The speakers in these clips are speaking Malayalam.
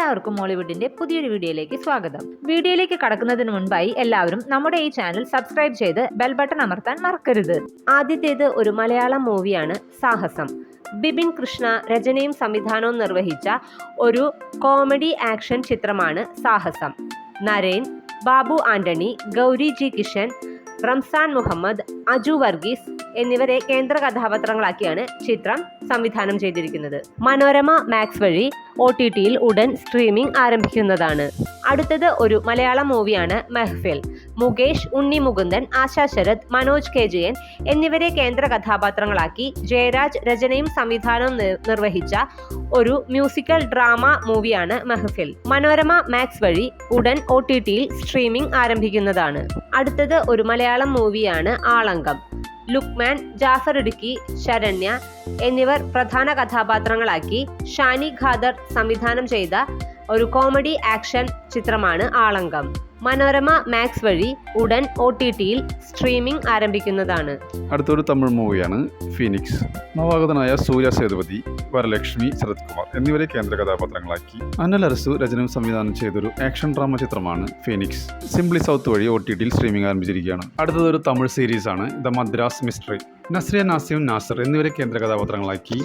എല്ലാവർക്കും മോളിവുഡിന്റെ പുതിയൊരു വീഡിയോയിലേക്ക് സ്വാഗതം. വീഡിയോയിലേക്ക് കടക്കുന്നതിന് മുൻപായി എല്ലാവരും നമ്മുടെ ഈ ചാനൽ സബ്സ്ക്രൈബ് ചെയ്ത് ബെൽ ബട്ടൺ അമർത്താൻ മറക്കരുത്. ആദ്യത്തേത് ഒരു മലയാളം മൂവിയാണ് സാഹസം. ബിപിൻ കൃഷ്ണ രചനയും സംവിധാനവും നിർവഹിച്ച ഒരു കോമഡി ആക്ഷൻ ചിത്രമാണ് സാഹസം. നരേൻ, ബാബു ആന്റണി, ഗൗരി ജി കിഷൻ, റംസാൻ മുഹമ്മദ്, അജു വർഗീസ് എന്നിവരെ കേന്ദ്ര കഥാപാത്രങ്ങളാക്കിയാണ് ചിത്രം സംവിധാനം ചെയ്തിരിക്കുന്നത്. മനോരമ മാക്സ് വഴി OTTയിൽ ഉടൻ സ്ട്രീമിംഗ് ആരംഭിക്കുന്നതാണ്. അടുത്തത് ഒരു മലയാളം മൂവിയാണ് മെഹ്ഫിൽ. മുകേഷ്, ഉണ്ണി മുകുന്ദൻ, ആശാ ശരത്, മനോജ് KJN എന്നിവരെ കേന്ദ്ര കഥാപാത്രങ്ങളാക്കി ജയരാജ് രചനയും സംവിധാനവും നിർവഹിച്ച ഒരു മ്യൂസിക്കൽ ഡ്രാമ മൂവിയാണ് മെഹ്ഫിൽ. മനോരമ മാക്സ് വഴി ഉടൻ OTTയിൽ സ്ട്രീമിംഗ് ആരംഭിക്കുന്നതാണ്. അടുത്തത് ഒരു മലയാളം മൂവിയാണ് ആളങ്കം. ലുക്മാൻ, ജാഫർ ഇടുക്കി, ശരണ്യ എന്നിവർ പ്രധാന കഥാപാത്രങ്ങളാക്കി ഷാനി ഖാദർ സംവിധാനം ചെയ്ത ഒരു കോമഡി ആക്ഷൻ ചിത്രമാണ് ആളങ്കം. മനോരമ മാക്സ് വഴി ഉടൻ OTTയിൽ സ്ട്രീമിംഗ് ആരംഭിക്കുന്നതാണ്. അടുത്തൊരു തമിഴ് മൂവിയാണ് ഫീനിക്സ്. നവാഗതനായ സൂര്യ സേതുപതി, വരലക്ഷ്മി, ശരത് കുമാർ എന്നിവരെ കേന്ദ്ര കഥാപാത്രങ്ങളാക്കി അനൽ അരസു രചനയും സംവിധാനം ചെയ്തൊരു ആക്ഷൻ ഡ്രാമ ചിത്രമാണ് ഫീനിക്സ്. സിംപ്ലി സൗത്ത് വഴി OTTയിൽ സ്ട്രീമിംഗ് ആരംഭിച്ചിരിക്കുകയാണ്. അടുത്തതൊരു തമിഴ് സീരീസ് ആണ് ദ മദ്രാസ് മിസ്റ്ററി. നസ്രിയ നാസിം നാസർ എന്നിവരെ കേന്ദ്ര കഥാപാത്രങ്ങളാക്കി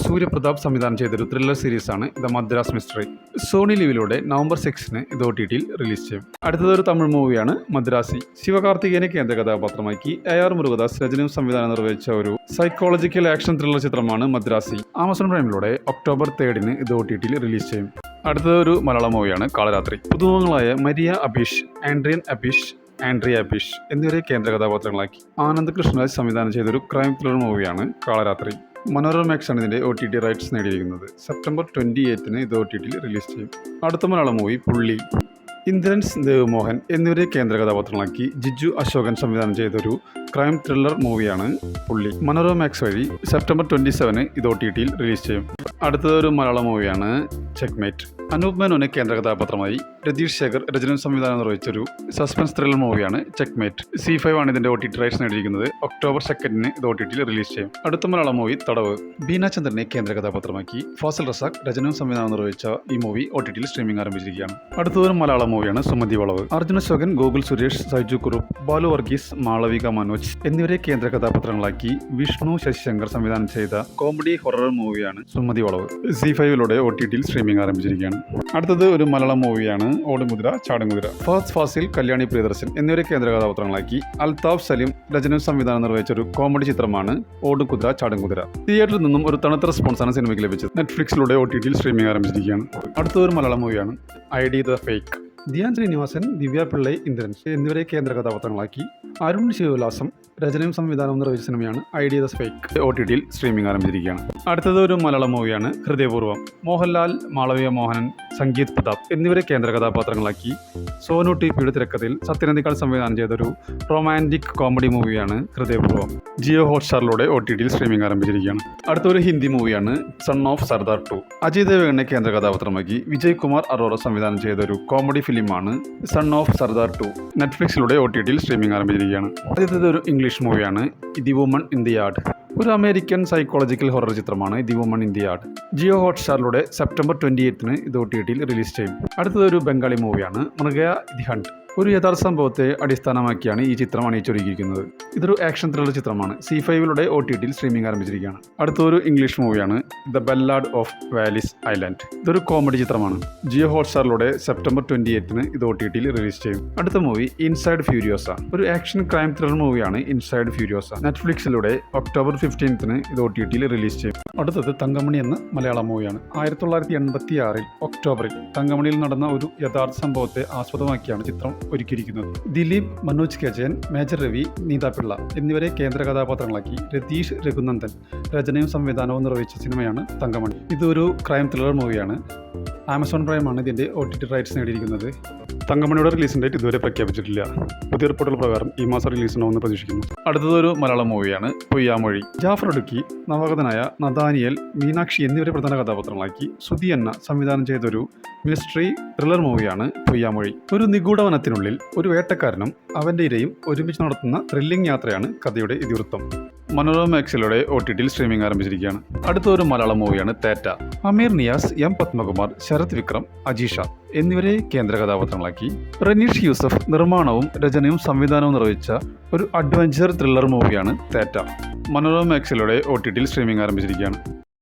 സൂര്യപ്രതാപ് സംവിധാനം ചെയ്തൊരു ത്രില്ലർ സീരീസാണ് ദ മദ്രാസ് മിസ്റ്ററി. സോണി ലിവിലൂടെ നവംബർ 6 ഇത് OTTയിൽ റിലീസ് ചെയ്യും. അടുത്തതൊരു തമിഴ് മൂവിയാണ് മദ്രാസി. ശിവകാർത്തികേയനെ കേന്ദ്ര കഥാപാത്രമാക്കി AR മുരുകദാസ് രചനയും സംവിധാനം നിർവഹിച്ച ഒരു സൈക്കോളജിക്കൽ ആക്ഷൻ ത്രില്ലർ ചിത്രമാണ് മദ്രാസി. ആമസോൺ പ്രൈമിലൂടെ ഒക്ടോബർ 3 ഇത് OTTയിൽ റിലീസ് ചെയ്യും. അടുത്തതൊരു മലയാളം മൂവിയാണ് കാളരാത്രി. പുതുമുഖങ്ങളായ മരിയ അബീഷ്, ആൻഡ്രിയ അബീഷ് എന്നിവരെ കേന്ദ്ര കഥാപാത്രങ്ങളാക്കി ആനന്ദ് കൃഷ്ണരാജ് സംവിധാനം ചെയ്തൊരു ക്രൈം ത്രില്ലർ മൂവിയാണ് കാളരാത്രി. മനോരമ മാക്സ് ആണ് ഇതിൻ്റെ OTT റൈറ്റ്സ് നേടിയിരിക്കുന്നത്. സെപ്റ്റംബർ 28 ഇത് OTTയിൽ റിലീസ് ചെയ്യും. അടുത്ത മലയാളം മൂവി പുള്ളി. ഇന്ദ്രൻസ് ദേവ്മോഹൻ എന്നിവരെ കേന്ദ്ര കഥാപാത്രങ്ങളാക്കി ജിജു അശോകൻ സംവിധാനം ചെയ്തൊരു ക്രൈം ത്രില്ലർ മൂവിയാണ് പുള്ളി. മനോരമ മാക്സ് വഴി സെപ്റ്റംബർ 27 ഇത് OTTയിൽ റിലീസ് ചെയ്യും. അടുത്തതൊരു മലയാളം മൂവിയാണ് ചെക്ക്മേറ്റ്. അനൂപ് മേനോനെ കേന്ദ്ര കഥാപാത്രമായി രതീഷ് ശേഖർ രചനയും സംവിധാനം നിർവഹിച്ചൊരു സസ്പെൻസ് ത്രില്ലർ മൂവിയാണ് ചെക്ക്മേറ്റ്. C5 ആണ് ഇതിൻ്റെ OTT റൈറ്റ്സ് നേടിയിരിക്കുന്നത്. ഒക്ടോബർ 2 ഇത് OTTയിൽ റിലീസ് ചെയ്യും. അടുത്ത മലയാളം മൂവി തടവ്. ബീന ചന്ദ്രനെ കേന്ദ്ര കഥാപാത്രമാക്കി ഫാസിൽ റസാഖ് രചനയും സംവിധാനം നിർവഹിച്ച ഈ മൂവി OTTയിൽ സ്ട്രീമിംഗ് ആരംഭിച്ചിരിക്കുകയാണ്. അടുത്തതൊരു മലയാളം മൂവിയാണ് സുമതി വളവ്. അർജുന അശോകൻ, ഗോകുൽ സുരേഷ്, സൈജു കുറുപ്പ്, ബാലു വർഗീസ്, മാളവിക മനോജ് എന്നിവരെ കേന്ദ്ര കഥാപാത്രങ്ങളാക്കി വിഷ്ണു ശശിശങ്കർ സംവിധാനം ചെയ്ത കോമഡി ഹൊറർ മൂവിയാണ് സുമതി വളവ്. C5ലൂടെ OTTയിൽ സ്ട്രീമിംഗ് ആരംഭിച്ചിരിക്കുകയാണ്. അടുത്തത് ഒരു മലയാളം മൂവിയാണ് ഓടുമുദ്ര ചാടുമുദ്ര. ഫഹദ് ഫാസിൽ, കല്യാണി പ്രിയദർശൻ എന്നിവരെ കേന്ദ്ര കഥാപാത്രങ്ങളാക്കി അൽതാഫ് സലീം രചനയും സംവിധാനം നിർവഹിച്ച ഒരു കോമഡി ചിത്രമാണ് ഓടുകുതിര ചാടുകുതിര. തിയേറ്ററിൽ നിന്നും ഒരു തണുത്ത റെസ്പോൺസാണ് സിനിമയ്ക്ക് ലഭിച്ചത്. നെറ്റ്ഫ്ലിക്സിലൂടെ OTTയിൽ സ്ട്രീമിംഗ് ആരംഭിച്ചിരിക്കുകയാണ്. അടുത്തൊരു മലയാളം മൂവിയാണ് ID the fake. Dhyan Sreenivasan, Divya Pillai, Indrans എന്നിവരെ കേന്ദ്ര കഥാപാത്രങ്ങളാക്കി അരുൺ ശിവവിലാസം രചനയും സംവിധാനവും നിർവഹിച്ച സിനിമയാണ് ID ദ ഫേക്ക്. OTTയിൽ സ്ട്രീമിംഗ് ആരംഭിച്ചിരിക്കുകയാണ്. അടുത്തത് ഒരു മലയാളം മൂവിയാണ് ഹൃദയപൂർവ്വം. മോഹൻലാൽ, മാളവിക മോഹനൻ, സംഗീത് പ്രതാപ് എന്നിവരെ കേന്ദ്ര കഥാപാത്രങ്ങളാക്കി സോനു TPയുടെ തിരക്കഥയിൽ സത്യനന്ദിക്കാൾ സംവിധാനം ചെയ്തൊരു റൊമാൻറ്റിക് കോമഡി മൂവിയാണ് ഹൃദയപൂർവ്വം. ജിയോ ഹോട്ട്സ്റ്റാറിലൂടെ OTTയിൽ സ്ട്രീമിംഗ് ആരംഭിച്ചിരിക്കുകയാണ്. അടുത്തൊരു ഹിന്ദി മൂവിയാണ് സൺ ഓഫ് സർദാർ 2. അജയ് ദേവ്ഗണിനെ കേന്ദ്ര കഥാപാത്രമാക്കി വിജയ് കുമാർ അറോറ സംവിധാനം ചെയ്തൊരു കോമഡി ഫിലിമാണ് സൺ ഓഫ് സർദാർ 2. നെറ്റ്ഫ്ലിക്സിലൂടെ OTTയിൽ സ്ട്രീമിംഗ് ആരംഭിച്ചിരിക്കുകയാണ്. ആദ്യത്തേത് ഒരു ഇംഗ്ലീഷ് മൂവിയാണ് the woman in the yard. ഒരു അമേരിക്കൻ സൈക്കോളജിക്കൽ ഹൊറർ ചിത്രമാണ് the woman in the yard. Jio ഹോട്ട്സ്റ്റാറിലൂടെ സെപ്റ്റംബർ 28 ഇത് OTTയിൽ റിലീസ് ചെയ്യും. അടുത്തതൊരു ബംഗാളി മൂവിയാണ് മൃഗയ ദി ഹണ്ട്. ഒരു യഥാർത്ഥ സംഭവത്തെ അടിസ്ഥാനമാക്കിയാണ് ഈ ചിത്രം അണിയിച്ചൊരുക്കിയിരിക്കുന്നത്. ഇതൊരു ആക്ഷൻ ത്രില്ലർ ചിത്രമാണ്. C5ലൂടെ OTTയിൽ സ്ട്രീമിംഗ് ആരംഭിച്ചിരിക്കുകയാണ്. അടുത്തൊരു ഇംഗ്ലീഷ് മൂവിയാണ് ദ ബെല്ലാഡ് ഓഫ് വാലിസ് ഐലൻഡ്. ഇതൊരു കോമഡി ചിത്രമാണ്. ജിയോ ഹോട്ട്സ്റ്റാറിലൂടെ സെപ്റ്റംബർ 28 ഇത് OTTയിൽ റിലീസ് ചെയ്യും. അടുത്ത മൂവി ഇൻസൈഡ് ഫ്യൂരിയോസ. ഒരു ആക്ഷൻ ക്രൈം ത്രില്ലർ മൂവിയാണ് ഇൻസൈഡ് ഫ്യൂരിയോസ. നെറ്റ്ഫ്ലിക്സിലൂടെ ഒക്ടോബർ 15 ഇത് OTTയിൽ റിലീസ് ചെയ്യും. അടുത്തത് തങ്കമണി എന്ന മലയാളം മൂവിയാണ്. 1986 ഒക്ടോബറിൽ തങ്കമണിയിൽ നടന്ന ഒരു യഥാർത്ഥ സംഭവത്തെ ആസ്പദമാക്കിയാണ് ചിത്രം ഒരുക്കിയിരിക്കുന്നത്. ദിലീപ്, മനോജ് KJN, മേജർ രവി, നീത പിള്ള എന്നിവരെ കേന്ദ്ര കഥാപാത്രങ്ങളാക്കി രതീഷ് രഘുനന്ദൻ രചനയും സംവിധാനവും നിർവഹിച്ച സിനിമയാണ് തങ്കമണി. ഇതൊരു ക്രൈം ത്രില്ലർ മൂവിയാണ്. ആമസോൺ പ്രൈമാണ് ഇതിൻ്റെ OTT റൈറ്റ്സ് നേടിയിരിക്കുന്നത്. തങ്കമണിയുടെ റിലീസിംഗ് ഡേറ്റ് ഇതുവരെ പ്രഖ്യാപിച്ചിട്ടില്ല. പുതിയ റിപ്പോർട്ടുകൾ പ്രകാരം ഈ മാസം റിലീസ് ഉണ്ടാവുമെന്ന് പ്രതീക്ഷിക്കുന്നു. അടുത്തതൊരു മലയാളം മൂവിയാണ് പൊയ്യാമൊഴി. ജാഫർ ഇടുക്കി, നവാഗതനായ നദാനിയൽ, മീനാക്ഷി എന്നിവരെ പ്രധാന കഥാപാത്രങ്ങളാക്കി സുധി എന്ന സംവിധാനം ചെയ്തൊരു മിസ്റ്ററി ത്രില്ലർ മൂവിയാണ് പൊയ്യാമൊഴി. ഒരു നിഗൂഢ വനത്തിനുള്ളിൽ ഒരു വേട്ടക്കാരനും അവൻ്റെ ഇരയും ഒരുമിച്ച് നടത്തുന്ന ത്രില്ലിംഗ് യാത്രയാണ് കഥയുടെ ഇതിവൃത്തം. മനോരമ മാക്സിലൂടെ OTTയിൽ സ്ട്രീമിംഗ് ആരംഭിച്ചിരിക്കുകയാണ്. അടുത്തൊരു മലയാളം മൂവിയാണ് തേറ്റ. അമീർ നിയാസ്, M. പത്മകുമാർ, ശരത് വിക്രം, അജീഷ എന്നിവരെ കേന്ദ്ര കഥാപാത്രങ്ങളാക്കി റനീഷ് യൂസഫ് നിർമ്മാണവും രചനയും സംവിധാനവും നിർവഹിച്ച ഒരു അഡ്വഞ്ചർ ത്രില്ലർ മൂവിയാണ് തേറ്റ. മനോരമ മാക്സിലൂടെ OTTയിൽ സ്ട്രീമിംഗ് ആരംഭിച്ചിരിക്കുകയാണ്.